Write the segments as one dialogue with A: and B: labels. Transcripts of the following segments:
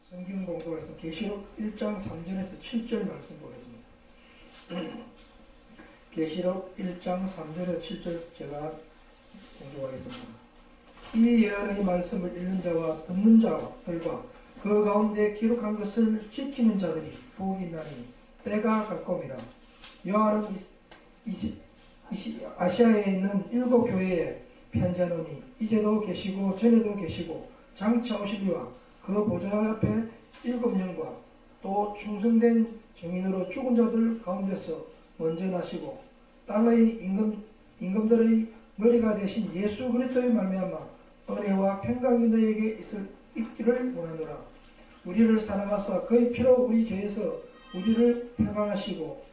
A: 성경 공부에서 계시록 1장 3절에서 7절 말씀 보겠습니다. 계시록 1장 3절에서 7절 제가 공부하겠습니다. 이 예언의 말씀을 읽는 자와 듣는 자들과 그 가운데 기록한 것을 지키는 자들이 복이 있나니 때가 가까움이라. 요한은 아시아에 있는 7 교회에 편지하노니 이제도 계시고 전에도 계시고 장차 오시리와 그 보좌 앞에 7영과 또 충성된 증인으로 죽은 자들 가운데서 먼저 나시고 땅의 임금들의 머리가 되신 예수 그리스도의 말미암아 은혜와 평강이 너에게 있기를 원하노라. 우리를 사랑하사 그의 피로 우리 죄에서 우리를 해방하시고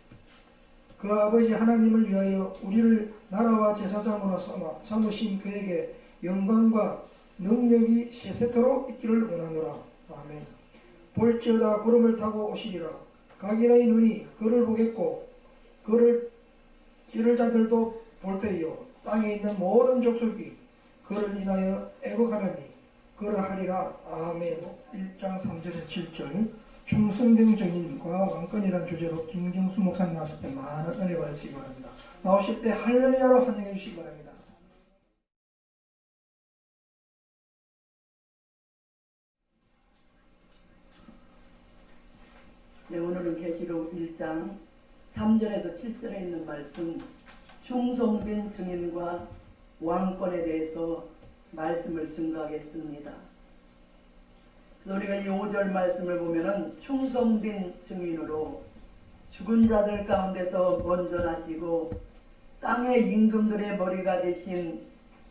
A: 그 아버지 하나님을 위하여 우리를 나라와 제사장으로 삼으신 그에게 영광과 능력이 세세토록 있기를 원하노라. 아멘. 볼지어다 구름을 타고 오시리라. 각인의 눈이 그를 보겠고 그를 찌를 자들도 볼 때요 땅에 있는 모든 족속이 그를 인하여 애곡하나니 그러하리라. 아멘. 1장 3절에서 7절 충성된 증인과 왕권이라는 주제로 김경수 목사님 나오실 때 많은 은혜 받으시기 바랍니다. 나오실 때 할렐루야로 환영해 주시기 바랍니다.
B: 네, 오늘은 계시록 1장 3절에서 7절에 있는 말씀 충성된 증인과 왕권에 대해서 말씀을 증거하겠습니다. 그래서 우리가 이 5절 말씀을 보면은 충성된 증인으로 죽은 자들 가운데서 먼저 나시고 땅의 임금들의 머리가 되신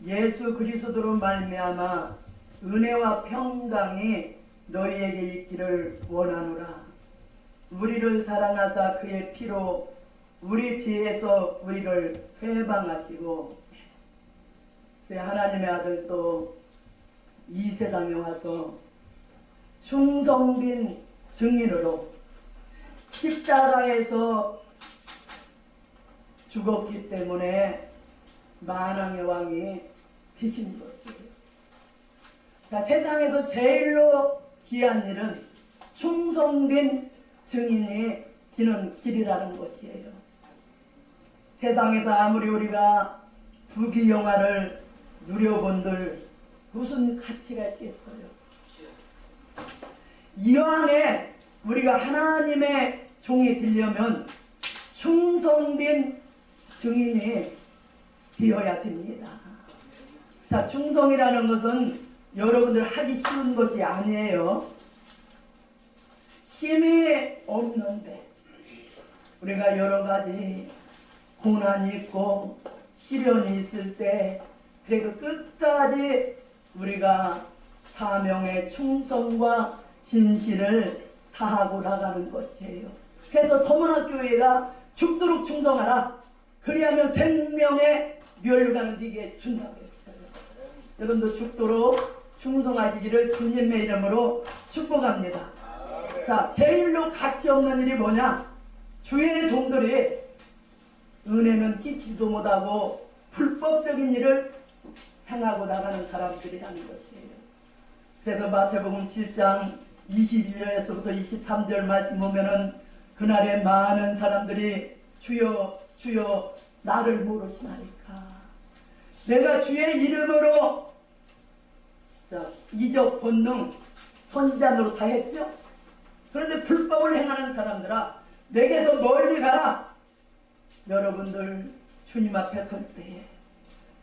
B: 예수 그리스도로 말미암아 은혜와 평강이 너희에게 있기를 원하노라. 우리를 사랑하사 그의 피로 우리 죄에서 우리를 회방하시고 하나님의 아들도 이 세상에 와서 충성된 증인으로 십자가에서 죽었기 때문에 만왕의 왕이 되신 것이에요. 자, 세상에서 제일로 귀한 일은 충성된 증인이 되는 길이라는 것이에요. 세상에서 아무리 우리가 부귀영화를 누려본들 무슨 가치가 있겠어요? 이왕에 우리가 하나님의 종이 되려면 충성된 증인이 되어야 됩니다. 자, 충성이라는 것은 여러분들 하기 쉬운 것이 아니에요. 힘이 없는데 우리가 여러 가지 고난이 있고 시련이 있을 때 그래도 끝까지 우리가 사명의 충성과 진실을 다하고 나가는 것이에요. 그래서 서문학교회가 죽도록 충성하라. 그리하면 생명의 멸관을 네게 준다고 했어요. 여러분도 죽도록 충성하시기를 주님의 이름으로 축복합니다. 자, 제일로 가치 없는 일이 뭐냐? 주의 종들이 은혜는 끼치지도 못하고 불법적인 일을 행하고 나가는 사람들이라는 것이에요. 그래서 마태복음 7장 22절에서부터 23절 말씀 보면은 그날에 많은 사람들이 주여 주여 나를 모르시나이까. 내가 주의 이름으로 이적 본능 선지자 노릇 다 했죠. 그런데 불법을 행하는 사람들아 내게서 멀리 가라. 여러분들 주님 앞에 설 때에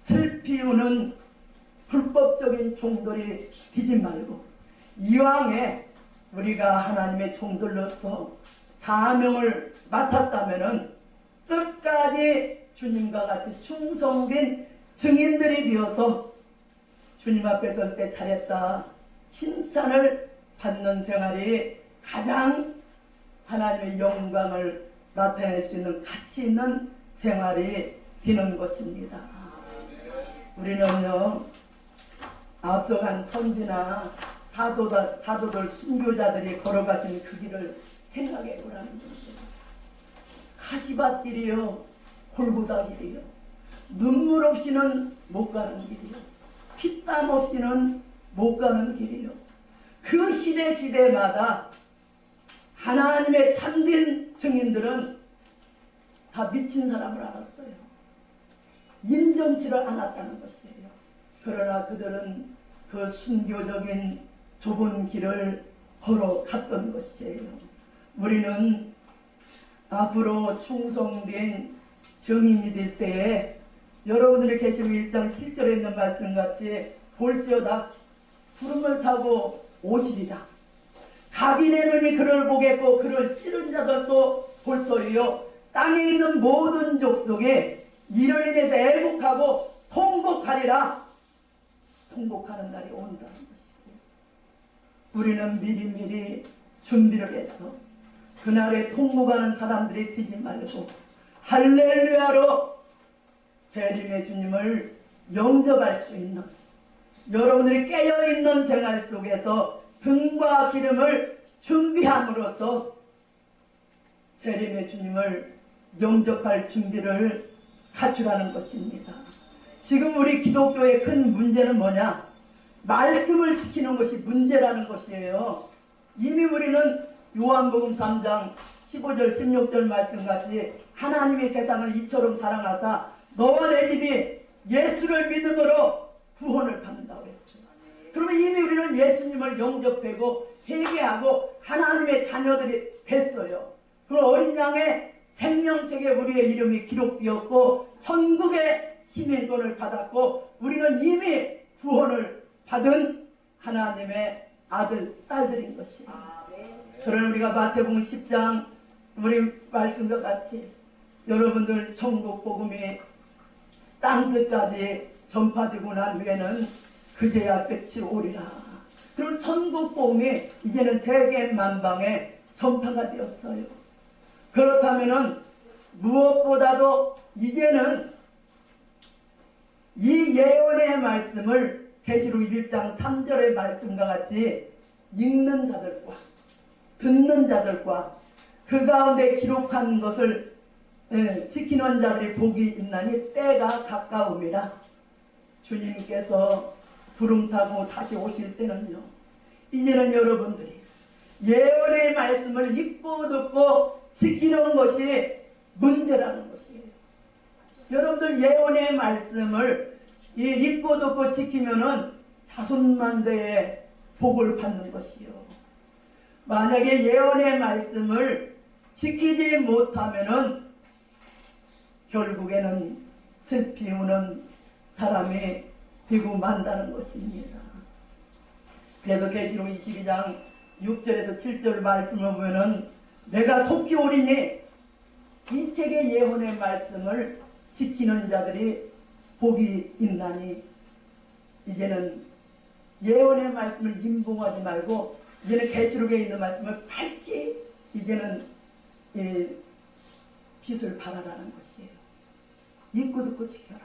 B: 슬피 우는 불법적인 종들이 되지 말고 이왕에 우리가 하나님의 종들로서 사명을 맡았다면은 끝까지 주님과 같이 충성된 증인들이 되어서 주님 앞에 설 때 잘했다 칭찬을 받는 생활이 가장 하나님의 영광을 나타낼 수 있는 가치 있는 생활이 되는 것입니다. 우리는요 앞서간 선지나 사도들 순교자들이 걸어가신 그 길을 생각해 보라는 것입니다. 가시밭길이요 골고다 길이요 눈물 없이는 못 가는 길이요 피땀 없이는 못 가는 길이요 그 시대마다 하나님의 참된 증인들은 다 미친 사람을 알았어요. 인정치를 않았다는 것이에요. 그러나 그들은 그 순교적인 좁은 길을 걸어갔던 것이에요. 우리는 앞으로 충성된 증인이 될 때에 여러분들의 계시록 1장 7절에 있는 말씀같이 볼지어다 구름을 타고 오시리라. 각인의 눈이 그를 보겠고 그를 찌른 자들도 볼 터이요 땅에 있는 모든 족속에 이를 인해서 애국하고 통곡하리라. 통곡하는 날이 온다는 것이죠. 우리는 미리미리 준비를 해서 그날에 통곡하는 사람들이 되지 말고 할렐루야로 재림의 주님을 영접할 수 있는 여러분들이 깨어있는 생활 속에서 등과 기름을 준비함으로써 재림의 주님을 영접할 준비를 갖추라는 것입니다. 지금 우리 기독교의 큰 문제는 뭐냐? 말씀을 지키는 것이 문제라는 것이에요. 이미 우리는 요한복음 3장 15절 16절 말씀같이 하나님이 세상을 이처럼 사랑하사 너와 내 집이 예수를 믿음으로 구원을 받는다고 했죠. 그러면 이미 우리는 예수님을 영접하고 회개하고 하나님의 자녀들이 됐어요. 그럼 어린 양의 생명책에 우리의 이름이 기록되었고 천국의 시민권을 받았고 우리는 이미 구원을 받은 하나님의 아들, 딸들인 것이에요. 그러나 우리가 마태복음 10장 우리 말씀과 같이 여러분들 천국 복음이 땅끝까지 전파되고 난 후에는 그제야 끝이 오리라. 그럼 천국 복음이 이제는 세계 만방에 전파가 되었어요. 그렇다면은 무엇보다도 이제는 이 예언의 말씀을 계시록 1장 3절의 말씀과 같이 읽는 자들과 듣는 자들과 그 가운데 기록한 것을 지키는 자들이 복이 있나니 때가 가까움이라. 주님께서 구름 타고 다시 오실 때는요, 이제는 여러분들이 예언의 말씀을 읽고 듣고 지키는 것이 문제라는 것이에요. 여러분들 예언의 말씀을 읽고 듣고 지키면은 자손만대의 복을 받는 것이요. 만약에 예언의 말씀을 지키지 못하면은 결국에는 슬피 우는 사람이 되고 만다는 것입니다. 그래서 계시록 22장 6절에서 7절 말씀을 보면은 내가 속히 오리니 이 책의 예언의 말씀을 지키는 자들이 복이 있나니. 이제는 예언의 말씀을 임봉하지 말고 이제는 계시록에 있는 말씀을 밝히 이제는 빛을 발하라는 것이에요. 읽고 듣고 지켜라.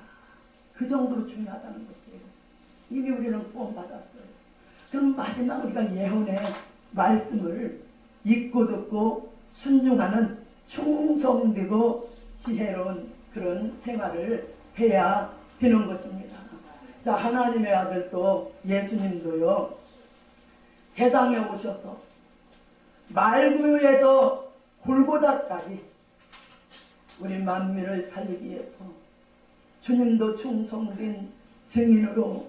B: 그 정도로 중요하다는 것이에요. 이미 우리는 구원받았어요. 그럼 마지막 우리가 예언의 말씀을 읽고 듣고 순종하는 충성되고 지혜로운 그런 생활을 해야 되는 것입니다. 자, 하나님의 아들도 예수님도요, 세상에 오셔서 말구유에서 골고다까지 우리 만민을 살리기 위해서 주님도 충성된 증인으로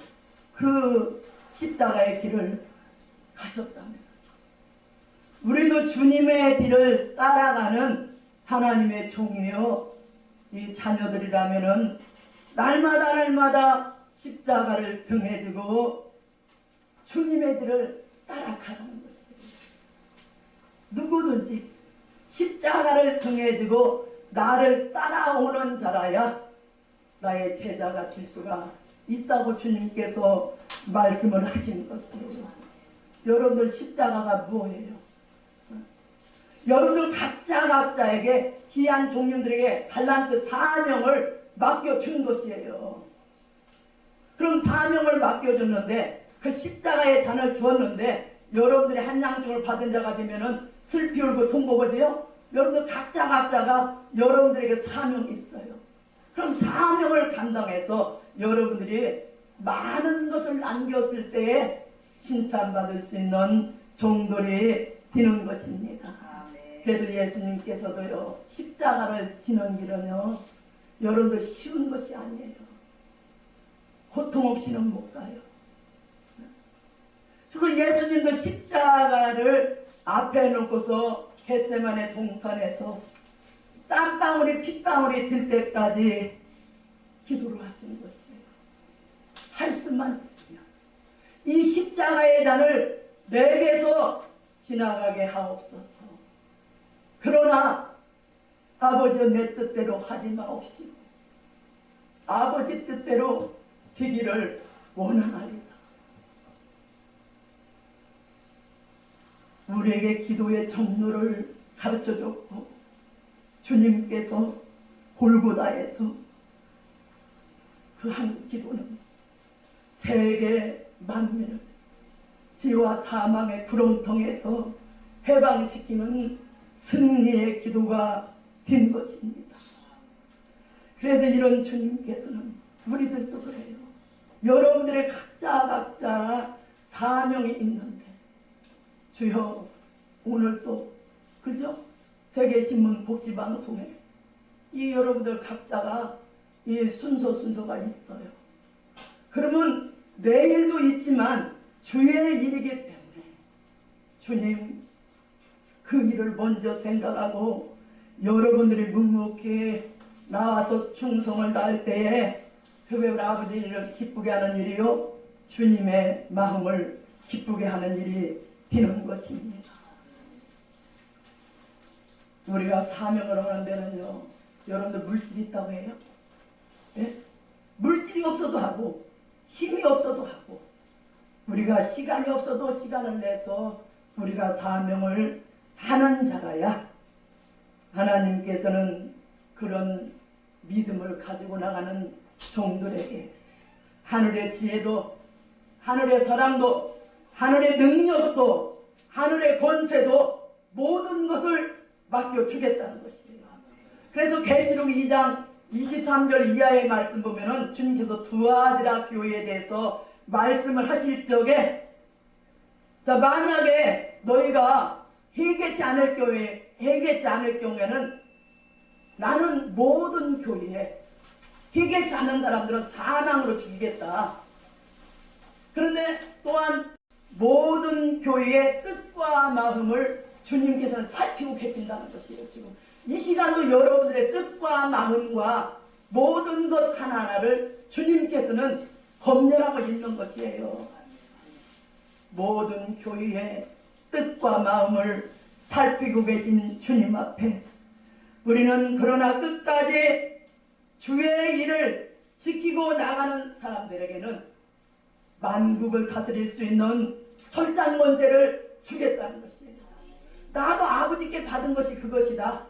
B: 그 십자가의 길을 가셨답니다. 우리도 주님의 길을 따라가는 하나님의 종이요 이 자녀들이라면은 날마다 십자가를 등에 지고 주님의 길을 따라가는 것이에요. 누구든지 십자가를 등에 지고 나를 따라오는 자라야 나의 제자가 될 수가 있다고 주님께서 말씀을 하신 것이에요. 여러분들 십자가가 무엇이에요? 여러분들 각자에게 귀한 종님들에게 달란트 사명을 맡겨준 것이에요. 그럼 사명을 맡겨줬는데 그 십자가의 잔을 주었는데 여러분들이 한양증을 받은 자가 되면은 슬피 울고 통곡하지요? 여러분들 각자가 여러분들에게 사명이 있어요. 그럼 사명을 감당해서 여러분들이 많은 것을 남겼을 때에 칭찬받을 수 있는 종들이 되는 것입니다. 그래서 예수님께서도요, 십자가를 지는 길은요, 여러분들 쉬운 것이 아니에요. 고통 없이는 못 가요. 그리고 예수님도 십자가를 앞에 놓고서 겟세마네 동산에서 땀방울이 핏방울이 들 때까지 기도를 하시는 것이에요. 할 수만 있으면 이 십자가의 잔을 내게서 지나가게 하옵소서. 그러나 아버지여 내 뜻대로 하지 마옵시고 아버지 뜻대로 되기를 원하나이다. 우리에게 기도의 정로를 가르쳐줬고 주님께서 골고다에서 그 한 기도는 세계 만민을 지와 사망의 구렁텅에서 해방시키는 승리의 기도가 된 것입니다. 그래서 이런 주님께서는 우리들도 그래요. 여러분들의 각자 사명이 있는데 주여 오늘도 그죠? 세계신문 복지방송에 이 여러분들 각자가 이 순서가 있어요. 그러면 내일도 있지만 주의 일이기 때문에 주님 그 일을 먼저 생각하고 여러분들이 묵묵히 나와서 충성을 다할 때에 그왜 우리 아버지를 기쁘게 하는 일이요 주님의 마음을 기쁘게 하는 일이 되는 것입니다. 우리가 사명을 하는 데는요 여러분들 물질이 있다고 해요? 네? 물질이 없어도 하고 힘이 없어도 하고 우리가 시간이 없어도 시간을 내서 우리가 사명을 하는 자라야 하나님께서는 그런 믿음을 가지고 나가는 종들에게 하늘의 지혜도 하늘의 사랑도 하늘의 능력도 하늘의 권세도 모든 것을 맡겨주겠다는 것이에요. 그래서 계시록 2장 23절 이하의 말씀 보면은 주님께서 두아드라 교회에 대해서 말씀을 하실 적에 자 만약에 너희가 회개치 않을 경우에는 나는 모든 교회에 회개치 않는 사람들은 사망으로 죽이겠다. 그런데 또한 모든 교회의 뜻과 마음을 주님께서는 살피고 계신다는 것이에요. 지금 이 시간도 여러분들의 뜻과 마음과 모든 것 하나하나를 주님께서는 검열하고 있는 것이에요. 모든 교회의 뜻과 마음을 살피고 계신 주님 앞에 우리는 그러나 끝까지 주의 일을 지키고 나가는 사람들에게는 만국을 다스릴 수 있는 철장 권세를 주겠다는 것이에요. 나도 아버지께 받은 것이 그것이다.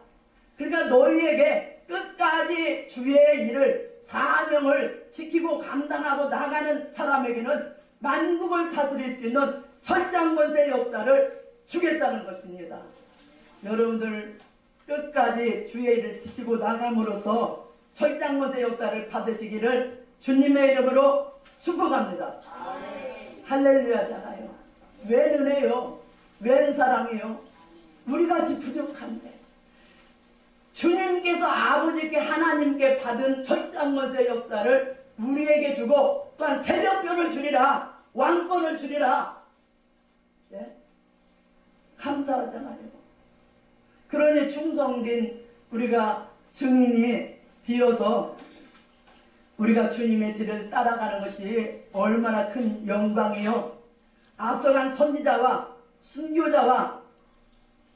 B: 그러니까 너희에게 끝까지 주의 일을 사명을 지키고 감당하고 나가는 사람에게는 만국을 다스릴 수 있는 철장 권세 역사를 주겠다는 것입니다. 여러분들 끝까지 주의 일을 지키고 나감으로써 철장 권세 역사를 받으시기를 주님의 이름으로 축복합니다. 할렐루야잖아요. 왜 은혜요? 웬 사랑이요? 우리같이 부족한데 주님께서 아버지께 하나님께 받은 철장권세 역사를 우리에게 주고 또한 대접표를 주리라 왕권을 주리라. 네? 감사하잖아요. 그러니 충성된 우리가 증인이 되어서 우리가 주님의 길을 따라가는 것이 얼마나 큰 영광이요. 앞서간 선지자와 순교자와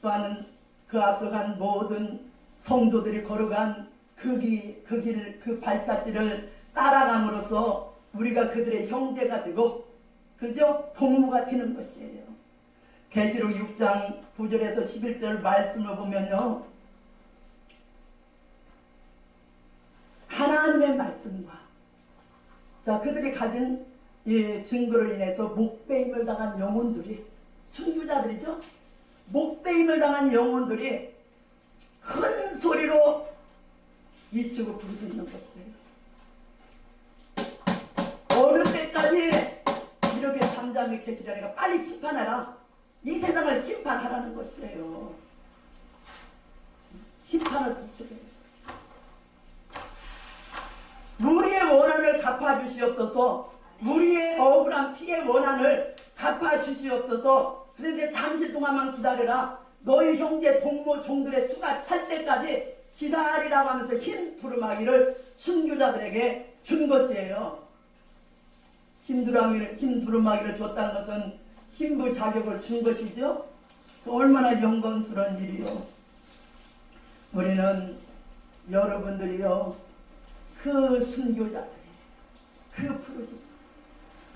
B: 또한 그 앞서간 모든 성도들이 걸어간 그 발자취를 따라감으로써 우리가 그들의 형제가 되고 그저 동무가 되는 것이에요. 계시록 6장 9절에서 11절 말씀을 보면요. 하나님의 말씀과 자 그들이 가진 이 증거로 인해서 목배임을 당한 영혼들이 순교자들이죠. 목배임을 당한 영혼들이 큰 소리로 이치고 부르고 있는 것이에요. 어느 때까지 이렇게 잠잠 다음에 계시라니까 빨리 심판하라. 이 세상을 심판하라는 것이에요. 심판을 부탁해요. 우리의 원한을 갚아주시옵소서. 우리의 억울한 피해 원한을 갚아주시옵소서. 그런데 잠시 동안만 기다려라. 너희 형제 동무 종들의 수가 찰 때까지 기다리라고 하면서 흰 두루마기를 순교자들에게 준 것이에요. 흰 두루마기를 줬다는 것은 신부 자격을 준 것이죠. 얼마나 영광스러운 일이요. 우리는 여러분들이요, 그 순교자들이, 그 부르짖음,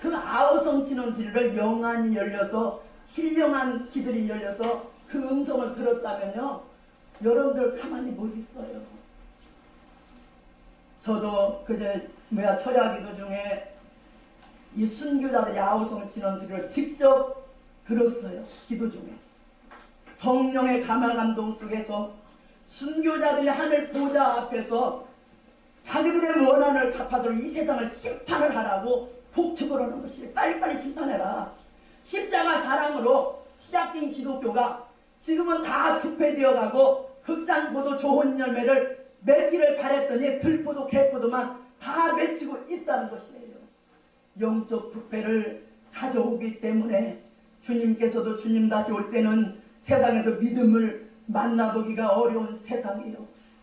B: 그 아우성 진원소리를 영안이 열려서, 신령한 귀들이 열려서 그 음성을 들었다면요, 여러분들 가만히 못 있어요. 저도 철야기도 중에 이 순교자들의 아우성 진원소리를 직접 들었어요. 기도 중에. 성령의 감화감동 속에서 순교자들이 하늘 보좌 앞에서 자기들의 원한을 갚아도록 이 세상을 심판을 하라고 복축을 하는 것이에요. 빨리빨리 심판해라. 십자가 사랑으로 시작된 기독교가 지금은 다 부패되어 가고 흑산포도 좋은 열매를 맺기를 바랬더니 들포도 개포도만 다 맺히고 있다는 것이에요. 영적 부패를 가져오기 때문에 주님께서도 주님 다시 올 때는 세상에서 믿음을 만나보기가 어려운 세상이에요.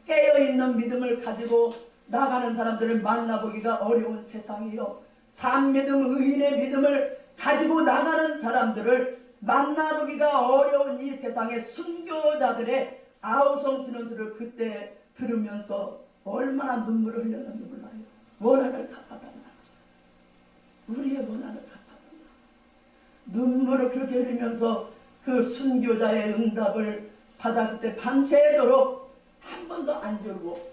B: 깨어있는 믿음을 가지고 나가는 사람들을 만나보기가 어려운 세상이에요. 산믿음, 의인의 믿음을 가지고 나가는 사람들을 만나보기가 어려운 이 세상의 순교자들의 아우성 진원수를 그때 들으면서 얼마나 눈물을 흘렸는지 몰라요. 원한을 갚아달라. 우리의 원한을 갚아달라. 눈물을 그렇게 흘리면서 그 순교자의 응답을 받았을 때 밤새도록 한 번도 안 졸고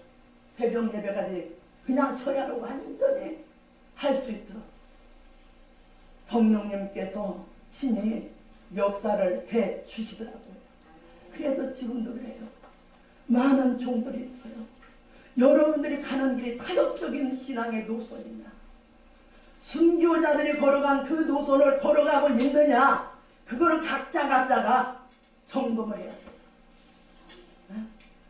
B: 새벽 예배까지 그냥 철야로 완전히 할 수 있도록 성령님께서 친히 역사를 해 주시더라고요. 그래서 지금도 그래요. 많은 종들이 있어요. 여러분들이 가는 길이 타협적인 신앙의 노선이냐, 순교자들이 걸어간 그 노선을 걸어가고 있느냐, 그거를 각자가 점검을 해야 돼요.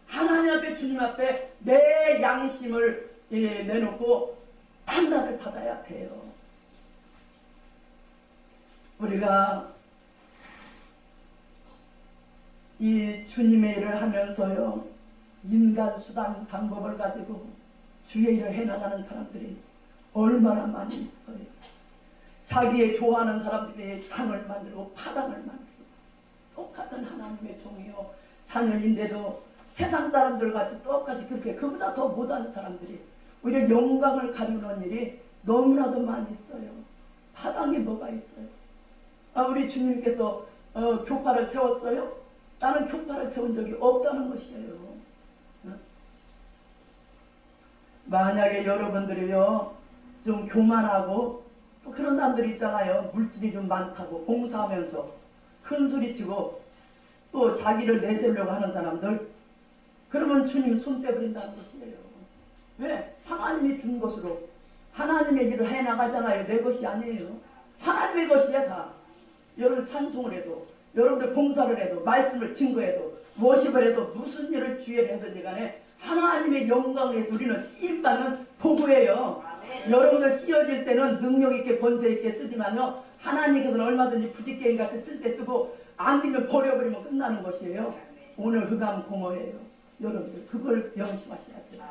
B: 하나님 앞에, 주님 앞에 내 양심을 내놓고 판단을 받아야 돼요. 우리가 이 주님의 일을 하면서요, 인간 수단 방법을 가지고 주의 일을 해나가는 사람들이 얼마나 많이 있어요. 자기의 좋아하는 사람들이 당을 만들고 파당을 만들고, 똑같은 하나님의 종이요, 자녀인데도 세상 사람들 같이 똑같이 그렇게 그보다 더 못하는 사람들이 오히려 영광을 가리우는 일이 너무나도 많이 있어요. 파당이 뭐가 있어요? 우리 주님께서 교파를 세웠어요? 나는 교파를 세운 적이 없다는 것이에요. 만약에 여러분들이요, 좀 교만하고 또 그런 사람들 있잖아요. 물질이 좀 많다고 봉사하면서 큰 소리치고 또 자기를 내세우려고 하는 사람들, 그러면 주님 손 떼버린다는 것이에요. 왜? 하나님이 준 것으로 하나님의 일을 해나가잖아요. 내 것이 아니에요. 하나님의 것이야 다. 여러분 찬송을 해도, 여러분들 봉사를 해도, 말씀을 증거해도, 워십을 해도, 무슨 일을 주의를 해서지 간에 하나님의 영광을 위해서 우리는 쓰임받는 도구예요. 여러분들 쓰여질 때는 능력 있게 번세 있게 쓰지만요, 하나님께서는 얼마든지 부직개인 같이 쓸 때 쓰고 안 되면 버려버리면 끝나는 것이에요. 오늘 흑암 공허예요. 여러분들 그걸 명심하셔야 돼요.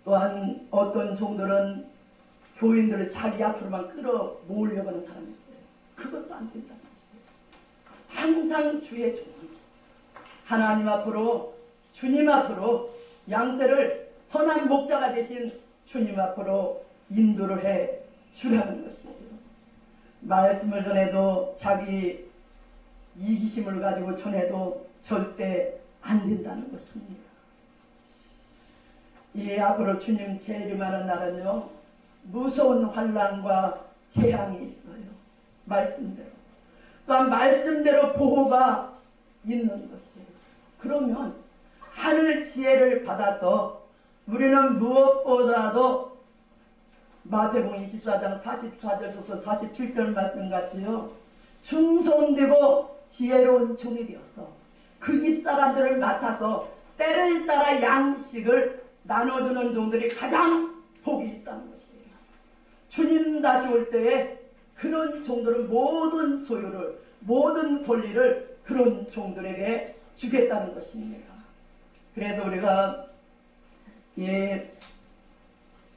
B: 또한 어떤 종들은 교인들을 자기 앞으로만 끌어모으려고 하는 사람이 있어요. 그것도 안 된다는 것이에요. 항상 주의 종, 하나님 앞으로, 주님 앞으로, 양떼를 선한 목자가 되신 주님 앞으로 인도를 해 주라는 것이에요. 말씀을 전해도 자기 이기심을 가지고 전해도 절대 안 된다는 것입니다. 이 앞으로 주님 재림하는 날은요, 무서운 환난과 재앙이 있어요. 말씀대로. 또한 말씀대로 보호가 있는 것이에요. 그러면 하늘 지혜를 받아서 우리는 무엇보다도 마태복음 24장 44절부터 47절 말씀같이요. 충성되고 지혜로운 종이 되어서 그 집 사람들을 맡아서 때를 따라 양식을 나눠주는 종들이 가장 복이 있다는 것이에요. 주님 다시 올 때에 그런 종들은 모든 소유를, 모든 권리를 그런 종들에게 주겠다는 것입니다. 그래서 우리가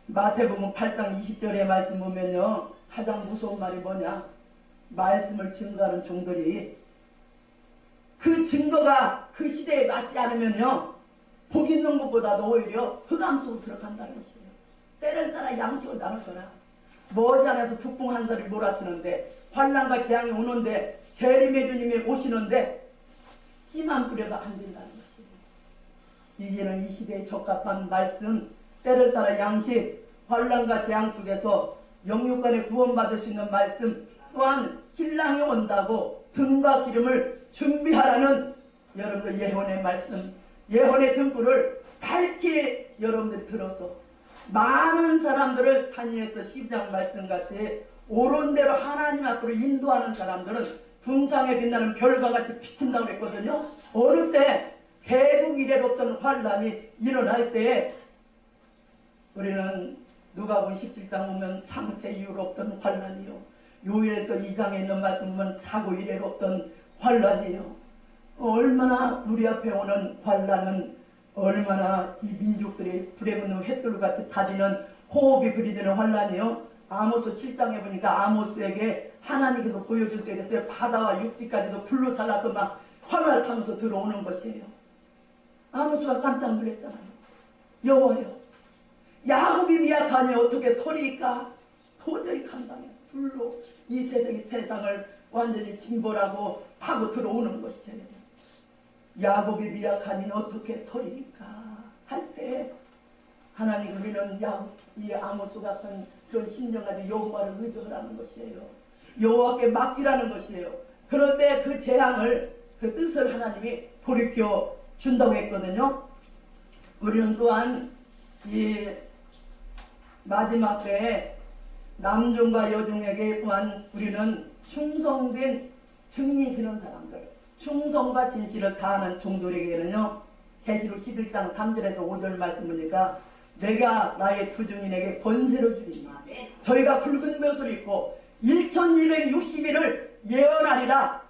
B: 마태복음 8장 20절의 말씀 보면요, 가장 무서운 말이 뭐냐, 말씀을 증거하는 종들이 그 증거가 그 시대에 맞지 않으면요, 복 있는 것보다도 오히려 흑암 속으로 들어간다는 것이에요. 때를 따라 양식을 나눠줘라. 머지않아서 북풍 한 살이 몰아치는데, 환난과 재앙이 오는데, 재림의 주님이 오시는데 씨만 뿌려도 안 된다는 것이에요. 이제는 이 시대에 적합한 말씀, 때를 따라 양식, 환난과 재앙 속에서 영육간에 구원받을 수 있는 말씀, 또한 신랑이 온다고 등과 기름을 준비하라는 여러분들 예언의 말씀, 예언의 등불을 밝게 여러분들 들어서 많은 사람들을 단위에서 12장 말씀같이 옳은 대로 하나님 앞으로 인도하는 사람들은 분창에 빛나는 별과 같이 비친다고 했거든요. 어느 때 개국 이래로 없던 환란이 일어날 때에 우리는 누가복음 17장 보면 창세 이후로 없던 환란이요, 요엘서 2장에 있는 말씀 보면 자고 이래로 없던 환란이요. 얼마나 우리 앞에 오는 환란은 얼마나 이 민족들이 불에 붙는 횃불같이 타지는 호흡이 들이대는 환란이요. 아모스 7장에 보니까 아모스에게 하나님께서 보여줄 때 됐어요. 바다와 육지까지도 불로 살라서 막 활활 타면서 들어오는 것이에요. 아모스가 깜짝 놀랐잖아요. 여호와여, 야곱이 미약하니 어떻게 서리까? 도저히 감당해. 불로 이 세상을 완전히 징벌하고 타고 들어오는 것이에요. 야곱이 미약하니 어떻게 서리까? 할 때 하나님, 우리는 이 아모스 같은 그런 심령 가지고 여호와를 의존하는 것이에요. 여호와께 맡기라는 것이에요. 그럴 때 그 재앙을, 그 뜻을 하나님이 돌이켜 준다고 했거든요. 우리는 또한 이 마지막 때에 남종과 여종에게 또한 우리는 충성된 증인이 되는 사람들, 충성과 진실을 다하는 종들에게는요, 계시록 11장 3절에서 5절 말씀 보니까 내가 나의 두 증인에게 권세를 주리니 저희가 붉은 벼슬을 입고 1260일을 예언하리라.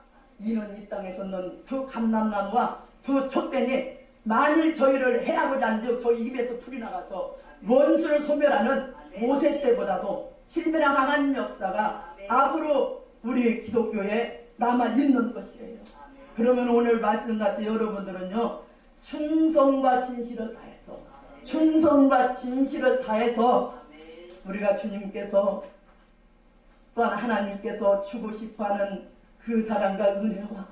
B: 이는 이 땅에서는 두 감람나무와 두 촛대니 만일 저희를 해하고자 한즉 저희 입에서 풀이 나가서 원수를 소멸하는 모세 때보다도 실매랑 강한 역사가 앞으로 우리 기독교에 남아 있는 것이에요. 그러면 오늘 말씀같이 여러분들은요, 충성과 진실을 다해서, 충성과 진실을 다해서 우리가 주님께서 또한 하나님께서 주고 싶어하는 그 사랑과 은혜와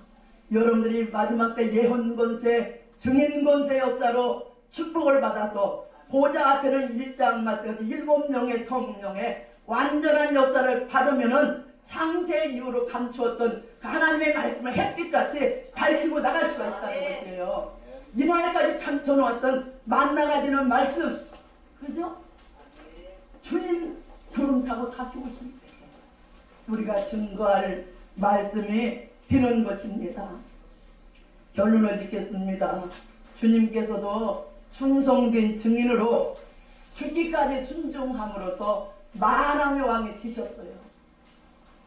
B: 여러분들이 마지막 때 예언 권세, 증인 권세 역사로 축복을 받아서 보좌 앞에는 일장 마찬가지 7명의 성령의 완전한 역사를 받으면은 창세 이후로 감추었던 그 하나님의 말씀을 햇빛같이 밝히고 나갈 수가 있다는 것이에요. 이날까지 감춰놓았던 만나가지는 말씀, 그죠? 주님 구름 타고 다시 오실 때 우리가 증거할 말씀이 되는 것입니다. 결론을 짓겠습니다. 주님께서도 충성된 증인으로 죽기까지 순종함으로써 만왕의 왕이 되셨어요.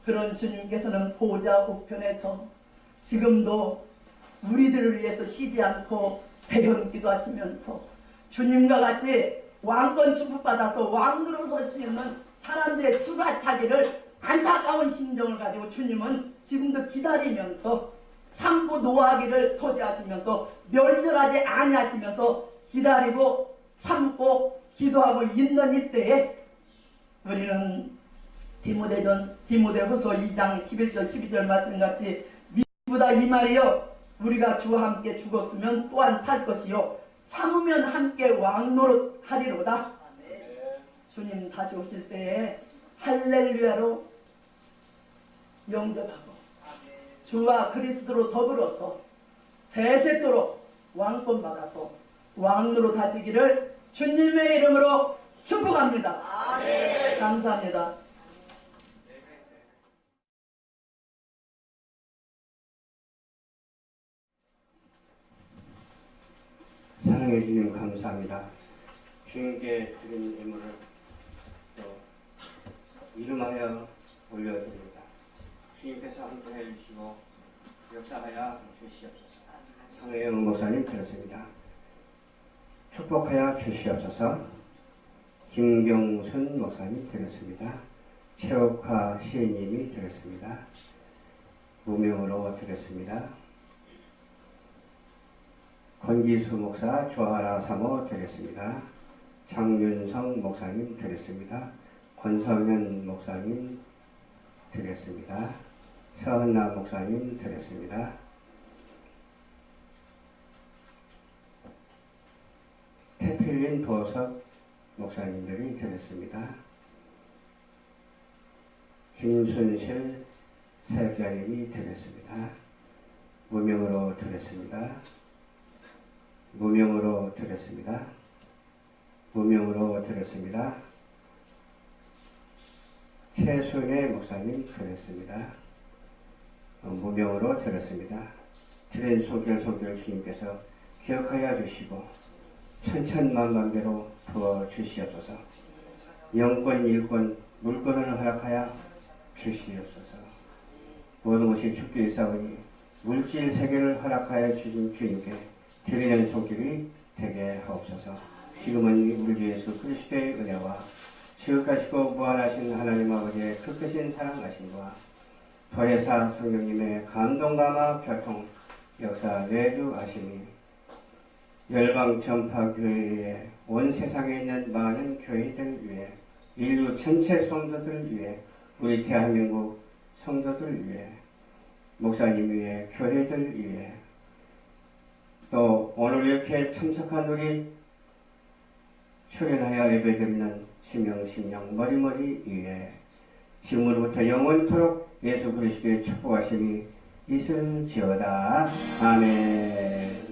B: 그런 주님께서는 보좌 우편에서 지금도 우리들을 위해서 쉬지 않고 배경 기도하시면서 주님과 같이 왕권 축복받아서 왕으로 설 수 있는 사람들의 수가 차기를 안타까운 심정을 가지고 주님은 지금도 기다리면서 참고 노하기를 토대하시면서 멸절하지 아니하시면서 기다리고 참고 기도하고 있는 이때에 우리는 디모데후서 2장 11절 12절 말씀같이 미보다 이 말이요, 우리가 주와 함께 죽었으면 또한 살 것이요 참으면 함께 왕노릇 하리로다. 주님 다시 오실 때에 할렐루야로 영접하고 주와 그리스도로 더불어서 세세토록 왕권 받아서 왕노릇 하시기를 주님의 이름으로 축복합니다. 감사합니다.
C: 사랑해 주님 감사합니다. 주님께 드린 예물을 또 이름하여 올려드립니다. 주님께서 함께해 주시고 역사하여 주시옵소서. 황혜영 목사님 들었습니다. 축복하여 주시옵소서. 김경순 목사님 드렸습니다. 최옥화 시인님이 드렸습니다. 무명으로 드렸습니다. 권기수 목사 조하라 사모 드렸습니다. 장윤성 목사님 드렸습니다. 권성현 목사님 드렸습니다. 서은나 목사님 드렸습니다. 태필린 도석 목사님들이 드렸습니다. 김순실 사역자님이 드렸습니다. 무명으로 드렸습니다. 무명으로 드렸습니다. 무명으로 드렸습니다. 최순애 목사님 드렸습니다. 무명으로 드렸습니다. 드린 소결 주님께서 기억하여 주시고 천천만만대로 부어 주시옵소서. 영권, 일권, 물권을 허락하여 주시옵소서. 모든 것이 주께 있사오니 물질 세계를 허락하여 주신 주님께 드리는 손길이 되게 하옵소서. 지금은 우리 주 예수 그리스도의 은혜와 지극하시고 무한하신 하나님 아버지의 그 크신 사랑하심과 도혜사 성령님의 감동감화 교통 역사 내주하심이 열방 전파 교회에 온 세상에 있는 많은 교회들 위해 인류 전체 성도들 위해 우리 대한민국 성도들 위해 목사님 위해 교회들 위해 또 오늘 이렇게 참석한 우리 출연하여 예배드리는 심령 머리머리 위에 지금으로부터 영원토록 예수 그리스도의 축복하심이 있을지어다. 아멘.